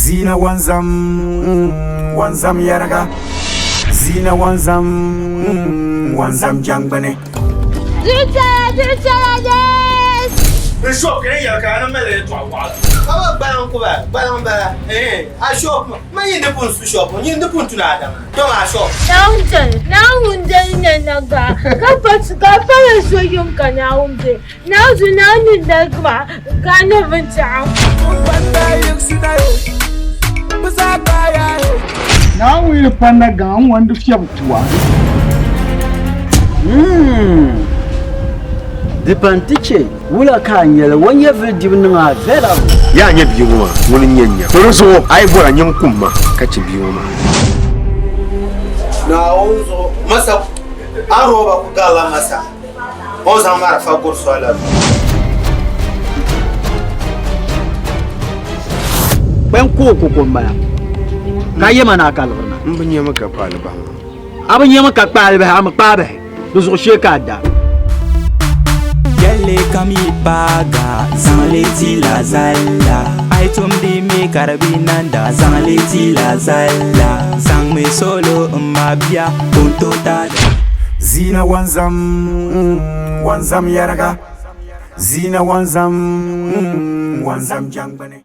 Zina wanzam yaraga. Zina wanzam jangbane. The shop can you can make to a wall. How about Balan? I shop. My in the punch shop, in the punch to Adam. Don't I shop? Now, Naga, so you can now. Now, you need the kind of a town. Now we'll find a gun one to shop to us. The pantiche, Wula Kanya, one year given a vera. Yanya Biuma, Wuninya. So I bought a young Kuma, catch a Biuma. Now, Massa, Aroba Gala Massa. Ozamara Fagur Solar. When Coco Kumba, Kayamana Calvana, Mbanyamaka Palaba. Abanyamaka Palba, I'm a babe, those were Shekada. Yelle kami paga zangleti la zalla ai tumdi me karabinanda zangleti la zalla sang me solo mabia punto ta Zina wanzam yaraga. Zina wanzam jangbane.